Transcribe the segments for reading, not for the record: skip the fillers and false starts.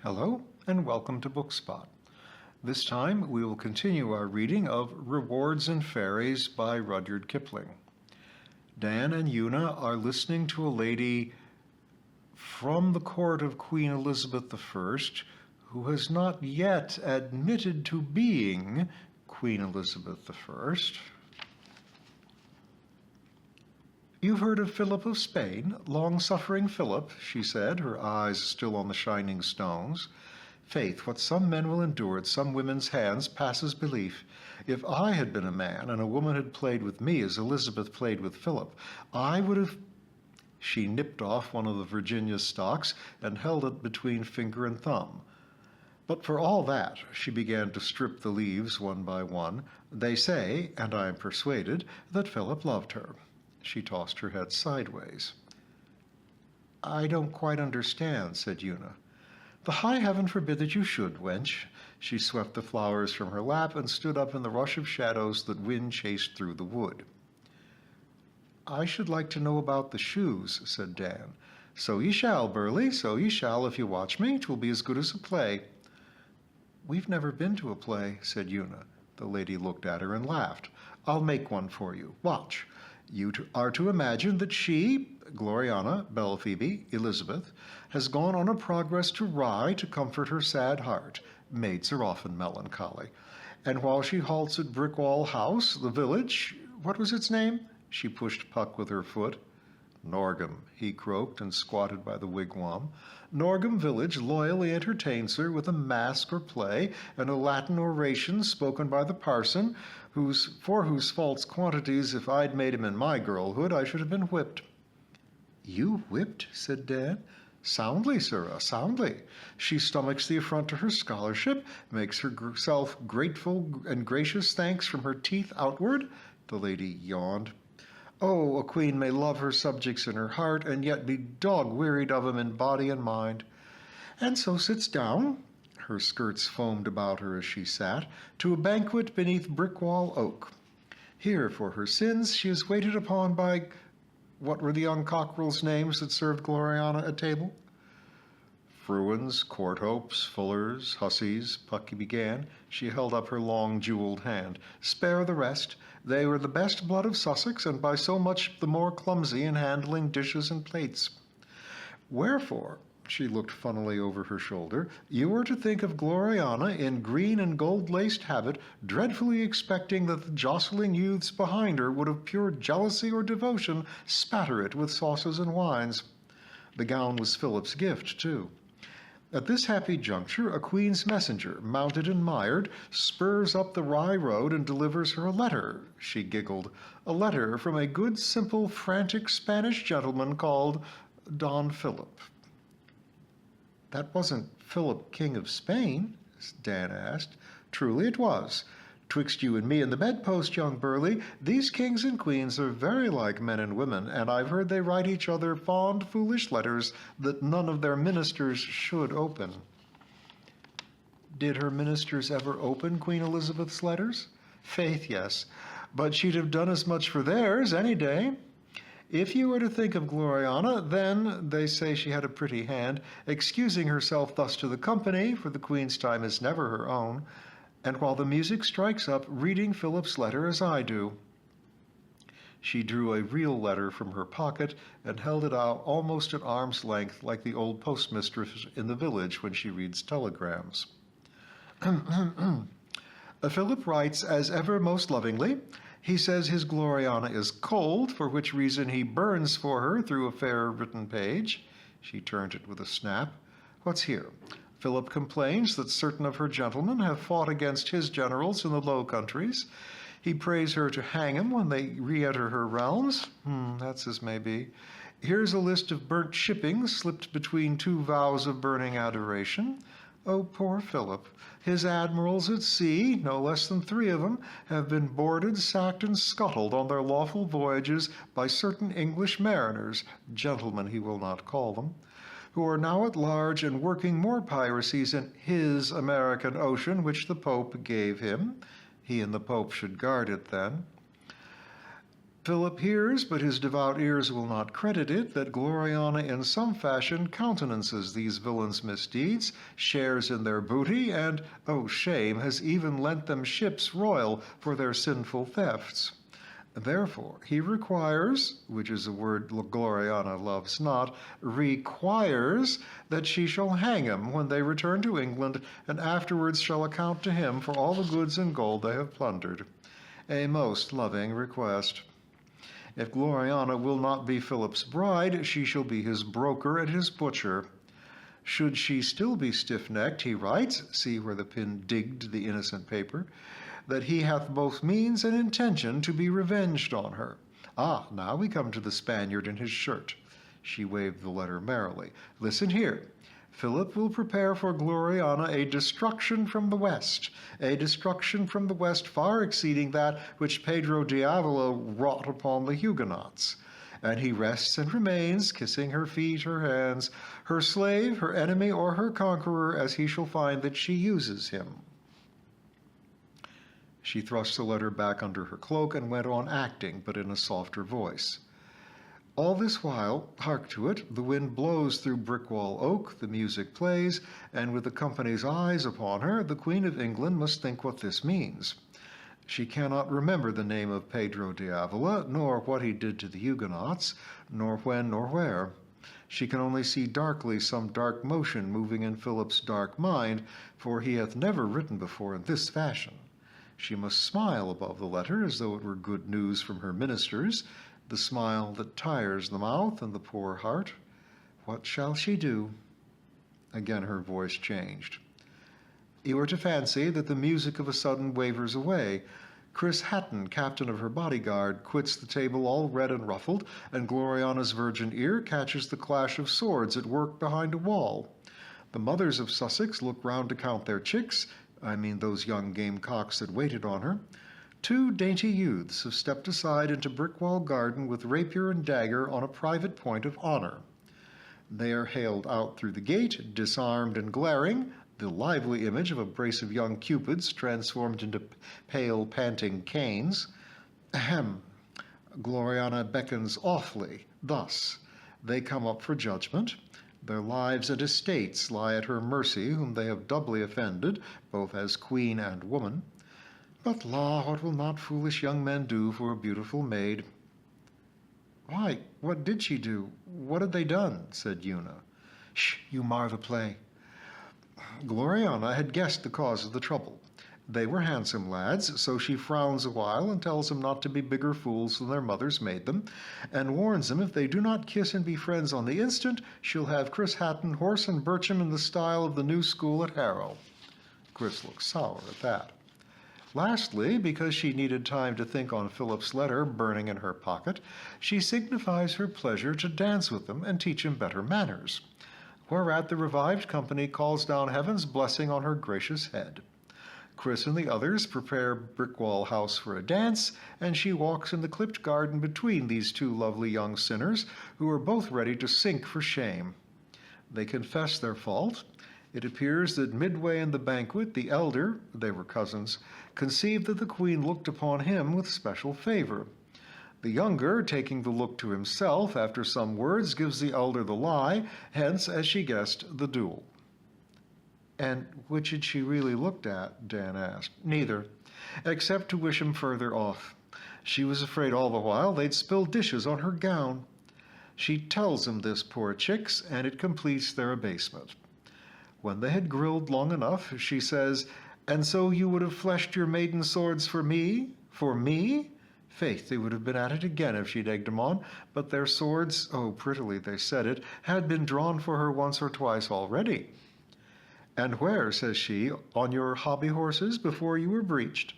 Hello and welcome to Bookspot. This time we will continue our reading of Rewards and Fairies by Rudyard Kipling. Dan and Una are listening to a lady from the court of Queen Elizabeth I who has not yet admitted to being Queen Elizabeth I. "You've heard of Philip of Spain, long-suffering Philip," she said, her eyes still on the shining stones. "Faith, what some men will endure at some women's hands passes belief. If I had been a man and a woman had played with me as Elizabeth played with Philip, I would have—" She nipped off one of the Virginia stalks and held it between finger and thumb. "But for all that," she began to strip the leaves one by one, "they say, and I am persuaded, that Philip loved her." She tossed her head sideways. "I don't quite understand," said Una. "The high heaven forbid that you should, wench." She swept the flowers from her lap and stood up in the rush of shadows that wind chased through the wood. "I should like to know about the shoes," said Dan. "So ye shall, Burley, so ye shall if you watch me. 'Twill be as good as a play." "We've never been to a play," said Una. The lady looked at her and laughed. "I'll make one for you. Watch. You are to imagine that she, Gloriana, Belphoebe, Elizabeth, has gone on a progress to Rye to comfort her sad heart. Maids are often melancholy. And while she halts at Brickwall House, the village, what was its name?" She pushed Puck with her foot. "Norgam," he croaked and squatted by the wigwam. "Norgam village loyally entertains her with a masque or play and a Latin oration spoken by the parson, for whose false quantities, if I'd made him in my girlhood, I should have been whipped." "You whipped?" said Dan. "Soundly, sirrah, soundly. She stomachs the affront to her scholarship, makes herself grateful and gracious thanks from her teeth outward." The lady yawned. "Oh, a queen may love her subjects in her heart and yet be dog-wearied of 'em in body and mind. And so sits down," her skirts foamed about her as she sat, "to a banquet beneath Brickwall Oak. Here, for her sins, she is waited upon by—" What were the young cockerels' names that served Gloriana at table? "Fruins, Courthopes, Fullers, Hussies," Pucky began. She held up her long jeweled hand. "Spare the rest. They were the best blood of Sussex, and by so much the more clumsy in handling dishes and plates. Wherefore," she looked funnily over her shoulder, "you are to think of Gloriana in green and gold-laced habit, dreadfully expecting that the jostling youths behind her would of pure jealousy or devotion spatter it with sauces and wines. The gown was Philip's gift, too. At this happy juncture, a queen's messenger, mounted and mired, spurs up the Rye road and delivers her a letter," she giggled, "a letter from a good, simple, frantic Spanish gentleman called Don Philip." "That wasn't Philip, King of Spain?" Dan asked. "Truly it was. 'Twixt you and me and the bedpost, young Burley, these kings and queens are very like men and women, and I've heard they write each other fond, foolish letters that none of their ministers should open." "Did her ministers ever open Queen Elizabeth's letters?" "Faith, yes. But she'd have done as much for theirs any day. If you were to think of Gloriana, then, they say she had a pretty hand, excusing herself thus to the company, for the queen's time is never her own, and while the music strikes up, reading Philip's letter as I do." She drew a real letter from her pocket and held it out almost at arm's length, like the old postmistress in the village when she reads telegrams. "Philip writes as ever most lovingly. He says his Gloriana is cold, for which reason he burns for her through a fair written page." She turned it with a snap. "What's here? Philip complains that certain of her gentlemen have fought against his generals in the Low Countries. He prays her to hang 'em when they re-enter her realms. That's as may be. Here's a list of burnt shipping slipped between two vows of burning adoration. Oh, poor Philip. His admirals at sea, no less than 3 of 'em, have been boarded, sacked, and scuttled on their lawful voyages by certain English mariners, gentlemen he will not call them, who are now at large and working more piracies in his American ocean, which the Pope gave him." He and the Pope should guard it then. Philip hears, but his devout ears will not credit it, that Gloriana in some fashion countenances these villains' misdeeds, shares in their booty, and, oh shame, has even lent them ships royal for their sinful thefts. Therefore, he requires, which is a word Gloriana loves not, requires that she shall hang him when they return to England, and afterwards shall account to him for all the goods and gold they have plundered. A most loving request. If Gloriana will not be Philip's bride, she shall be his broker and his butcher. Should she still be stiff-necked, he writes, see where the pen digged the innocent paper, that he hath both means and intention to be revenged on her. Ah, now we come to the Spaniard in his shirt. She waved the letter merrily. Listen here. Philip will prepare for Gloriana a destruction from the west, a destruction from the west far exceeding that which Pedro de Avila wrought upon the Huguenots. And he rests and remains, kissing her feet, her hands, her slave, her enemy, or her conqueror, as he shall find that she uses him. She thrust the letter back under her cloak and went on acting, but in a softer voice. All this while, hark to it, the wind blows through Brickwall Oak, the music plays, and with the company's eyes upon her, the Queen of England must think what this means. She cannot remember the name of Pedro de Avila, nor what he did to the Huguenots, nor when nor where. She can only see darkly some dark motion moving in Philip's dark mind, for he hath never written before in this fashion. She must smile above the letter as though it were good news from her ministers, the smile that tires the mouth and the poor heart. What shall she do? Again her voice changed. You are to fancy that the music of a sudden wavers away. Chris Hatton, captain of her bodyguard, quits the table all red and ruffled, and Gloriana's virgin ear catches the clash of swords at work behind a wall. The mothers of Sussex look round to count their chicks, I mean those young gamecocks that waited on her. 2 dainty youths have stepped aside into Brickwall Garden with rapier and dagger on a private point of honor. They are haled out through the gate, disarmed and glaring, the lively image of a brace of young cupids transformed into pale, panting Cains. Ahem. Gloriana beckons awfully, thus. They come up for judgment. Their lives and estates lie at her mercy, whom they have doubly offended, both as queen and woman. But la, what will not foolish young men do for a beautiful maid? Why, what did she do? What had they done? Said Una. Shh, you mar the play. Gloriana had guessed the cause of the trouble. They were handsome lads, so she frowns a while and tells them not to be bigger fools than their mothers made them, and warns them if they do not kiss and be friends on the instant, she'll have Chris Hatton horse and birch him in the style of the new school at Harrow. Chris looked sour at that. Lastly, because she needed time to think on Philip's letter burning in her pocket, she signifies her pleasure to dance with them and teach him better manners, whereat the revived company calls down heaven's blessing on her gracious head. Chris and the others prepare Brickwall House for a dance, and she walks in the clipped garden between these 2 lovely young sinners, who are both ready to sink for shame. They confess their fault. It appears that midway in the banquet, the elder, they were cousins, conceived that the queen looked upon him with special favor. The younger, taking the look to himself, after some words, gives the elder the lie, hence, as she guessed, the duel. And which had she really looked at? Dan asked. Neither, except to wish him further off. She was afraid all the while they'd spill dishes on her gown. She tells them this, poor chicks, and it completes their abasement. When they had grilled long enough, she says, And so you would have fleshed your maiden swords for me? For me? Faith, they would have been at it again if she'd egged 'em on, but their swords, oh, prettily they said it, had been drawn for her once or twice already. And where, says she, on your hobby horses before you were breeched?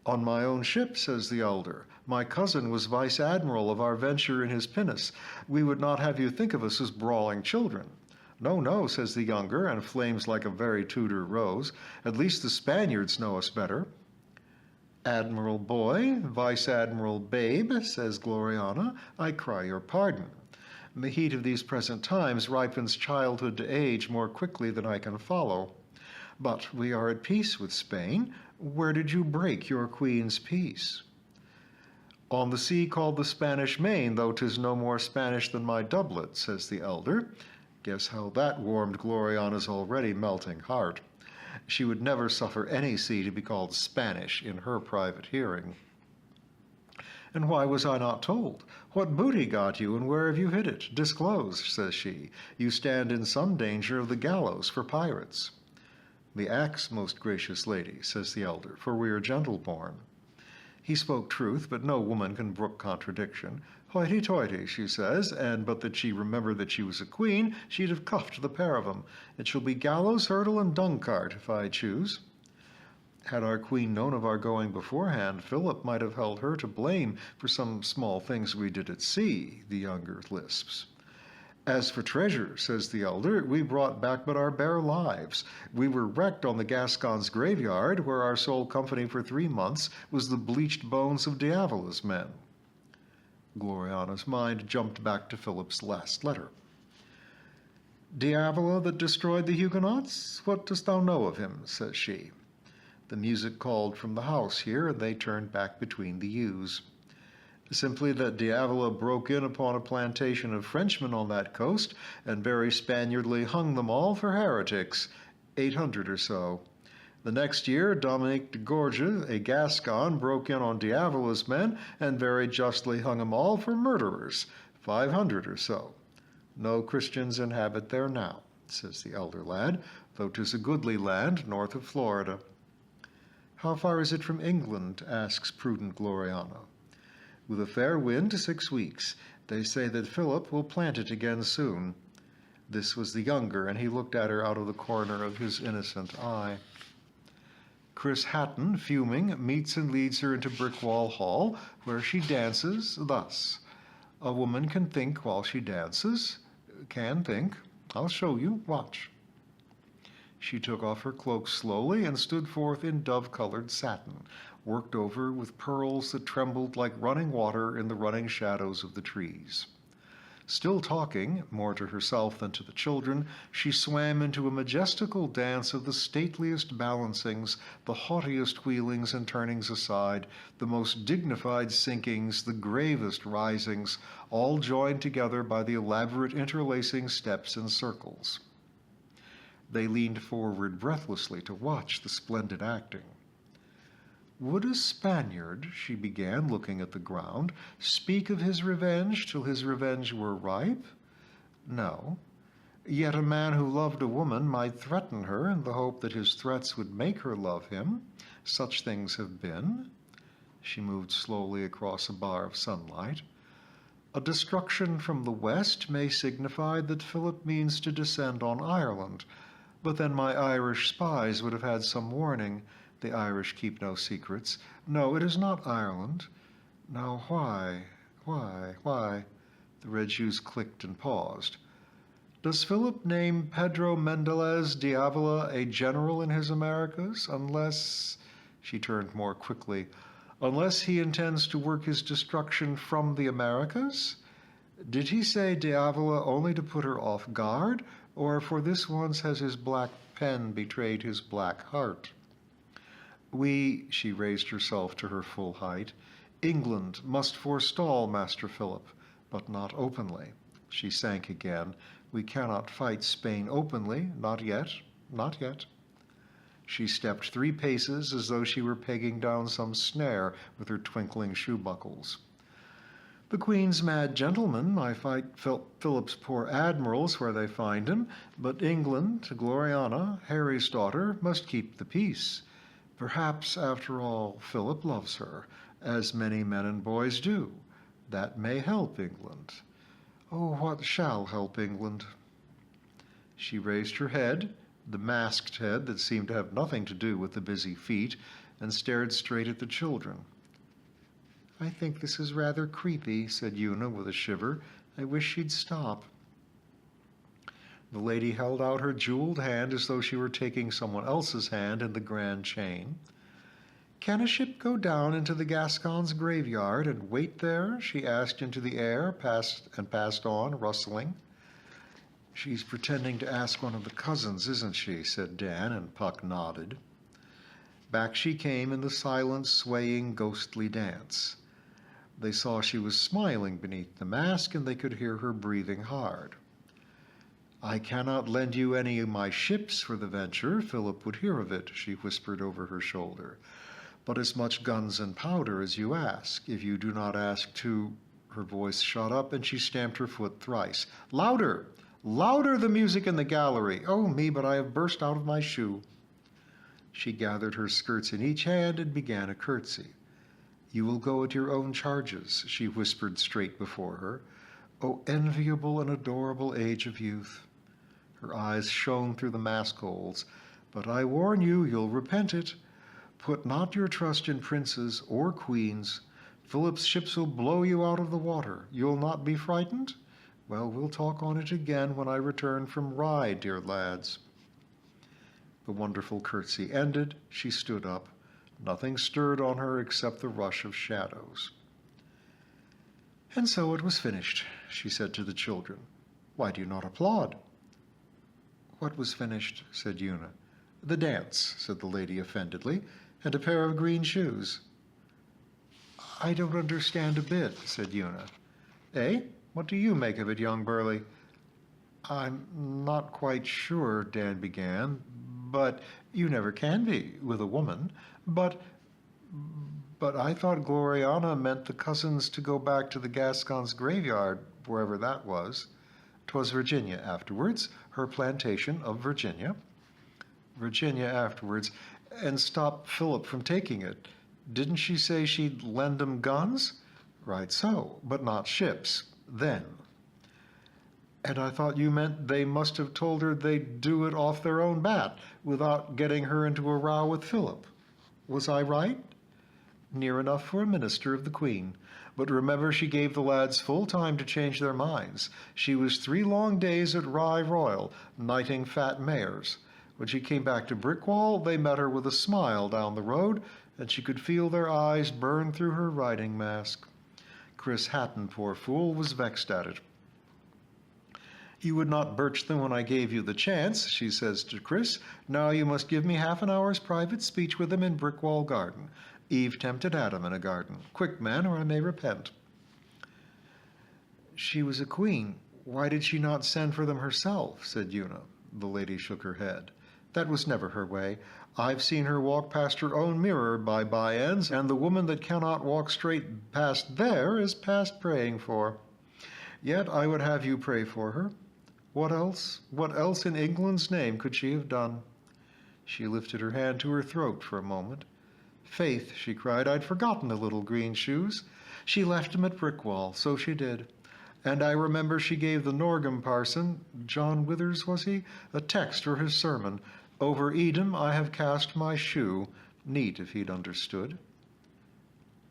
On my own ship, says the elder. My cousin was vice-admiral of our venture in his pinnace. We would not have you think of us as brawling children. No, no, says the younger, and flames like a very Tudor rose. At least the Spaniards know us better. Admiral boy, vice-admiral babe, says Gloriana, I cry your pardon. The heat of these present times ripens childhood to age more quickly than I can follow. But we are at peace with Spain. Where did you break your queen's peace? On the sea called the Spanish Main, though 'tis no more Spanish than my doublet, says the elder. Guess how that warmed Gloriana's already melting heart. She would never suffer any sea to be called Spanish in her private hearing. And why was I not told? What booty got you, and where have you hid it? Disclose, says she. You stand in some danger of the gallows for pirates. The axe, most gracious lady, says the elder, for we are gentle-born. He spoke truth, but no woman can brook contradiction. Hoity-toity, she says, and but that she remembered that she was a queen, she'd have cuffed the pair of 'em. It shall be gallows, hurdle, and dung-cart, if I choose. Had our queen known of our going beforehand, Philip might have held her to blame for some small things we did at sea, the younger lisps. As for treasure, says the elder, we brought back but our bare lives. We were wrecked on the Gascon's graveyard, where our sole company for 3 months was the bleached bones of Diavola's men. Gloriana's mind jumped back to Philip's last letter. Diavola that destroyed the Huguenots? What dost thou know of him? Says she. The music called from the house here, and they turned back between the yews. Simply that Diavola broke in upon a plantation of Frenchmen on that coast, and very Spaniardly hung them all for heretics, 800 or so. The next year, Dominique de Gorges, a Gascon, broke in on Diavola's men, and very justly hung them all for murderers, 500 or so. No Christians inhabit there now, says the elder lad, though 'tis a goodly land north of Florida. How far is it from England? Asks prudent Gloriana. With a fair wind, 6 weeks. They say that Philip will plant it again soon. This was the younger, and he looked at her out of the corner of his innocent eye. Chris Hatton, fuming, meets and leads her into Brickwall Hall, where she dances thus. A woman can think while she dances. Can think. I'll show you. Watch. She took off her cloak slowly and stood forth in dove-colored satin, worked over with pearls that trembled like running water in the running shadows of the trees. Still talking, more to herself than to the children, she swam into a majestical dance of the stateliest balancings, the haughtiest wheelings and turnings aside, the most dignified sinkings, the gravest risings, all joined together by the elaborate interlacing steps and circles. They leaned forward breathlessly to watch the splendid acting. Would a Spaniard, she began, looking at the ground, speak of his revenge till his revenge were ripe? No. Yet a man who loved a woman might threaten her in the hope that his threats would make her love him. Such things have been. She moved slowly across a bar of sunlight. A destruction from the west may signify that Philip means to descend on Ireland, but then my Irish spies would have had some warning. The Irish keep no secrets. No, it is not Ireland. Now why? The red shoes clicked and paused. Does Philip name Pedro Mendelez Diavola a general in his Americas? Unless, she turned more quickly, unless he intends to work his destruction from the Americas? Did he say Diavola only to put her off guard, or for this once has his black pen betrayed his black heart? We, she raised herself to her full height, England must forestall Master Philip, but not openly. She sank again. We cannot fight Spain openly, not yet, not yet. She stepped 3 paces as though she were pegging down some snare with her twinkling shoe buckles. The Queen's mad gentlemen might fight Philip's poor admirals where they find him, but England, Gloriana, Harry's daughter, must keep the peace. Perhaps, after all, Philip loves her, as many men and boys do. That may help England. Oh, what shall help England? She raised her head, the masked head that seemed to have nothing to do with the busy feet, and stared straight at the children. I think this is rather creepy, said Una with a shiver. I wish she'd stop. The lady held out her jeweled hand as though she were taking someone else's hand in the grand chain. Can a ship go down into the Gascon's graveyard and wait there? She asked into the air, passed on, rustling. She's pretending to ask one of the cousins, isn't she? Said Dan, and Puck nodded. Back she came in the silent, swaying, ghostly dance. They saw she was smiling beneath the mask, and they could hear her breathing hard. I cannot lend you any of my ships for the venture. Philip would hear of it, she whispered over her shoulder. But as much guns and powder as you ask. If you do not ask to... Her voice shot up, and she stamped her foot thrice. Louder! Louder, the music in the gallery! Oh me, but I have burst out of my shoe. She gathered her skirts in each hand and began a curtsy. You will go at your own charges, she whispered straight before her. O enviable and adorable age of youth! Her eyes shone through the mask holes. But I warn you, you'll repent it. Put not your trust in princes or queens. Philip's ships will blow you out of the water. You'll not be frightened? Well, we'll talk on it again when I return from Rye, dear lads. The wonderful curtsy ended. She stood up. Nothing stirred on her except the rush of shadows. And so it was finished, she said to the children. Why do you not applaud? What was finished? Said Una. The dance, said the lady offendedly, and a pair of green shoes. I don't understand a bit, said Una. Eh? What do you make of it, young Burley? I'm not quite sure, Dan began, but you never can be with a woman. But I thought Gloriana meant the cousins to go back to the Gascons' graveyard, wherever that was. 'Twas Virginia afterwards, her plantation of Virginia. Virginia afterwards, and stop Philip from taking it. Didn't she say she'd lend 'em guns? Right so, but not ships, then. And I thought you meant they must have told her they'd do it off their own bat, without getting her into a row with Philip. Was I right? Near enough for a minister of the Queen. But remember, she gave the lads full time to change their minds. She was 3 long days at Rye Royal, knighting fat mares. When she came back to Brickwall, they met her with a smile down the road, and she could feel their eyes burn through her riding mask. Chris Hatton, poor fool, was vexed at it. You would not birch them when I gave you the chance, she says to Chris. Now you must give me half an hour's private speech with them in Brickwall Garden. Eve tempted Adam in a garden. Quick, man, or I may repent. She was a queen. Why did she not send for them herself? Said Una. The lady shook her head. That was never her way. I've seen her walk past her own mirror by ends, and the woman that cannot walk straight past there is past praying for. Yet I would have you pray for her. What else? What else in England's name could she have done? She lifted her hand to her throat for a moment. Faith, she cried, I'd forgotten the little green shoes. She left 'em at Brickwall, so she did. And I remember she gave the Norgem parson, John Withers was he, a text for his sermon. Over Edom I have cast my shoe. Neat if he'd understood.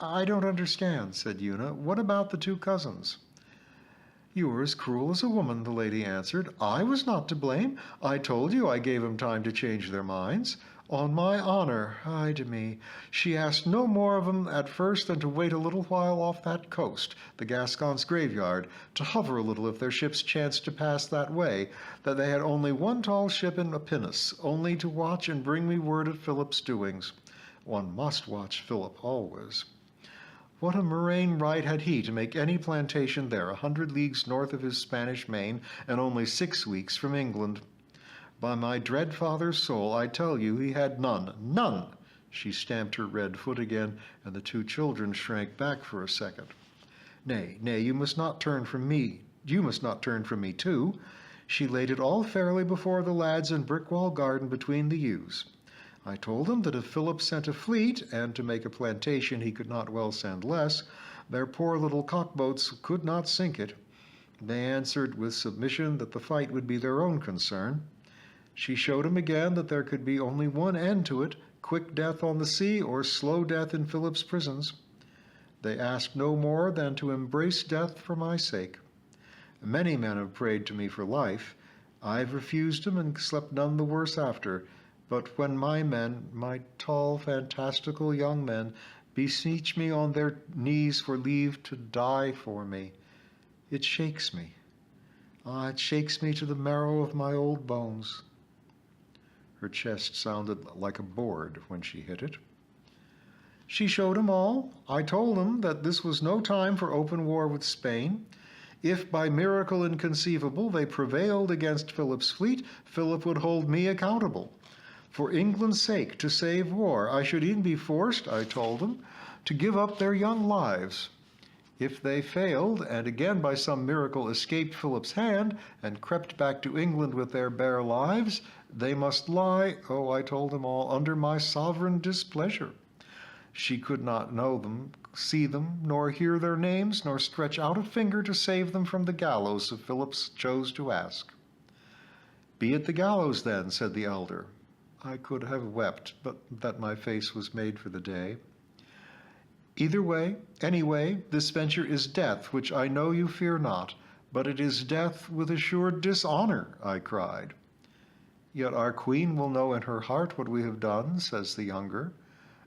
I don't understand, said Una. What about the 2 cousins? You were as cruel as a woman, the lady answered. I was not to blame. I told you I gave 'em time to change their minds. On my honor, ay de me, she asked no more of 'em at first than to wait a little while off that coast, the Gascons' graveyard, to hover a little if their ships chanced to pass that way, that they had only one tall ship and a pinnace, only to watch and bring me word of Philip's doings. One must watch Philip always. What a murrain right had he to make any plantation there, 100 leagues north of his Spanish Main, and only 6 weeks from England? By my dread father's soul, I tell you he had none. None! She stamped her red foot again, and the 2 children shrank back for a second. Nay, nay, you must not turn from me. You must not turn from me, too. She laid it all fairly before the lads in Brickwall Garden between the ewes. I told them that if Philip sent a fleet, and to make a plantation he could not well send less, their poor little cockboats could not sink it. They answered with submission that the fight would be their own concern. She showed him again that there could be only one end to it, quick death on the sea or slow death in Philip's prisons. They asked no more than to embrace death for my sake. Many men have prayed to me for life. I've refused 'em and slept none the worse after. But when my men, my tall, fantastical young men, beseech me on their knees for leave to die for me, it shakes me. Ah, it shakes me to the marrow of my old bones. Her chest sounded like a board when she hit it. She showed 'em all. I told 'em that this was no time for open war with Spain. If by miracle inconceivable they prevailed against Philip's fleet, Philip would hold me accountable. For England's sake, to save war, I should e'en be forced, I told them, to give up their young lives. If they failed, and again by some miracle escaped Philip's hand, and crept back to England with their bare lives, they must lie, oh, I told them all, under my sovereign displeasure. She could not know them, see them, nor hear their names, nor stretch out a finger to save them from the gallows if Philip chose to ask. Be it the gallows then, said the elder. I could have wept, but that my face was made for the day. Either way, anyway, this venture is death, which I know you fear not, but it is death with assured dishonor, I cried. Yet our queen will know in her heart what we have done, says the younger.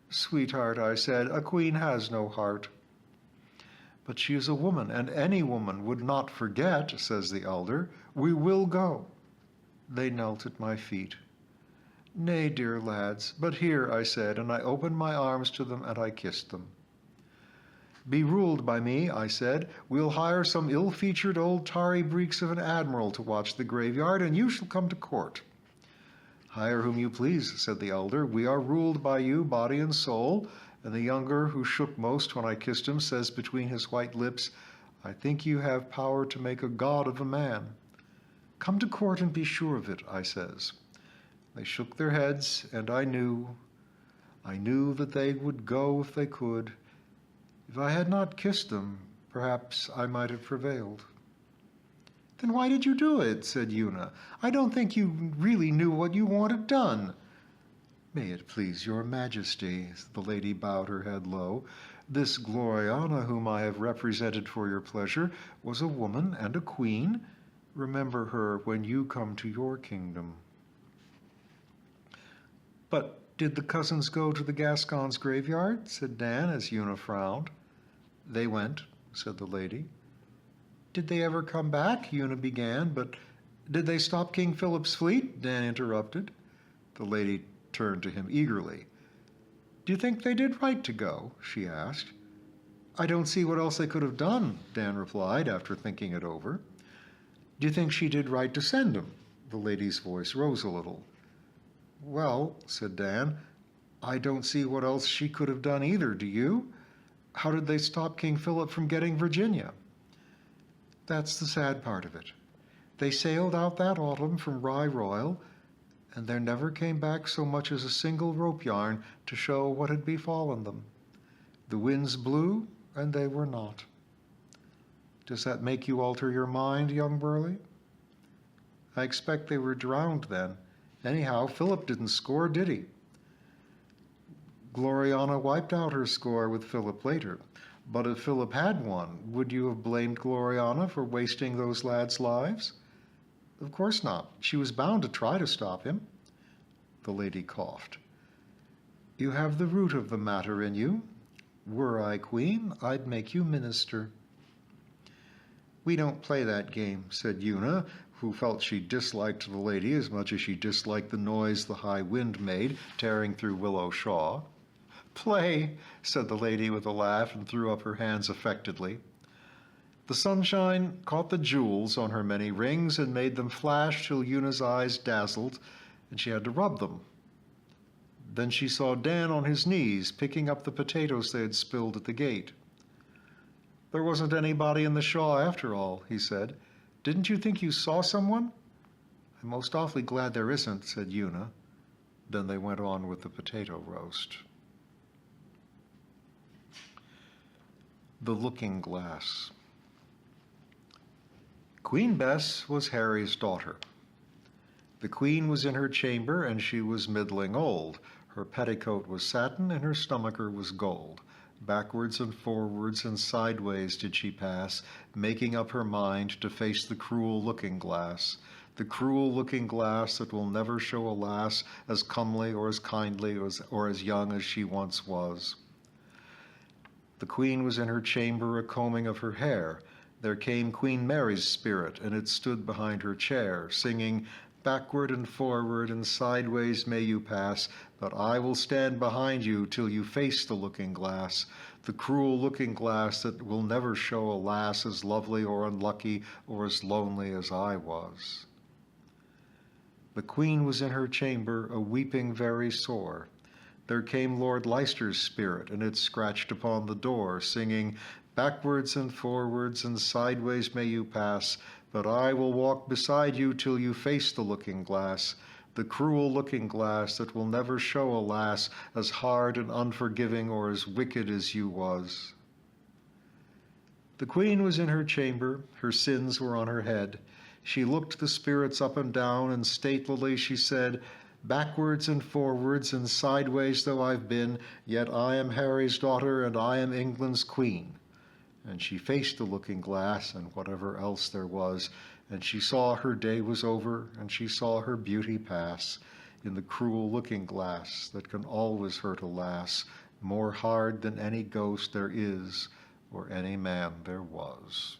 Sweetheart, I said, a queen has no heart. But she is a woman, and any woman would not forget, says the elder. We will go. They knelt at my feet. Nay, dear lads, but here, I said, and I opened my arms to them and I kissed them. Be ruled by me, I said. We'll hire some ill-featured old tarry breeks of an admiral to watch the graveyard, and you shall come to court. Hire whom you please, said the elder. We are ruled by you, body and soul. And the younger, who shook most when I kissed him, says between his white lips, I think you have power to make a god of a man. Come to court and be sure of it, I says. They shook their heads, and I knew that they would go if they could. If I had not kissed them, perhaps I might have prevailed. Then why did you do it? Said Una. I don't think you really knew what you wanted done. May it please your majesty, the lady bowed her head low. This Gloriana, whom I have represented for your pleasure, was a woman and a queen. Remember her when you come to your kingdom. But did the cousins go to the Gascon's graveyard? Said Dan, as Una frowned. They went, said the lady. Did they ever come back? Una began, but did they stop King Philip's fleet? Dan interrupted. The lady turned to him eagerly. Do you think they did right to go? She asked. I don't see what else they could have done, Dan replied after thinking it over. Do you think she did right to send him? The lady's voice rose a little. Well, said Dan, I don't see what else she could have done either, do you? How did they stop King Philip from getting Virginia? That's the sad part of it. They sailed out that autumn from Rye Royal, and there never came back so much as a single rope yarn to show what had befallen them. The winds blew, and they were not. Does that make you alter your mind, young Burley? I expect they were drowned then. Anyhow, Philip didn't score, did he? Gloriana wiped out her score with Philip later. But if Philip had won, would you have blamed Gloriana for wasting those lads' lives? Of course not. She was bound to try to stop him. The lady coughed. You have the root of the matter in you. Were I queen, I'd make you minister. We don't play that game, said Una, who felt she disliked the lady as much as she disliked the noise the high wind made, tearing through Willow Shaw. Play, said the lady with a laugh and threw up her hands affectedly. The sunshine caught the jewels on her many rings and made them flash till Una's eyes dazzled, and she had to rub them. Then she saw Dan on his knees, picking up the potatoes they had spilled at the gate. There wasn't anybody in the Shaw after all, he said. Didn't you think you saw someone? I'm most awfully glad there isn't, said Una. Then they went on with the potato roast. The Looking Glass. Queen Bess was Harry's daughter. The queen was in her chamber, and she was middling old. Her petticoat was satin, and her stomacher was gold. Backwards and forwards and sideways did she pass, making up her mind to face the cruel looking-glass, the cruel looking-glass that will never show a lass as comely or as kindly or as young as she once was. The queen was in her chamber a-combing of her hair. There came Queen Mary's spirit, and it stood behind her chair, singing, backward and forward and sideways may you pass, but I will stand behind you till you face the looking-glass, the cruel looking-glass that will never show a lass as lovely or unlucky or as lonely as I was. The queen was in her chamber, a-weeping very sore. There came Lord Leicester's spirit, and it scratched upon the door, singing, backwards and forwards and sideways may you pass, but I will walk beside you till you face the looking-glass, the cruel looking-glass that will never show a lass as hard and unforgiving or as wicked as you was. The queen was in her chamber, her sins were on her head. She looked the spirits up and down, and statelily she said, backwards and forwards and sideways though I've been, yet I am Harry's daughter and I am England's queen. And she faced the looking-glass and whatever else there was, and she saw her day was over, and she saw her beauty pass in the cruel looking-glass that can always hurt a lass more hard than any ghost there is or any man there was.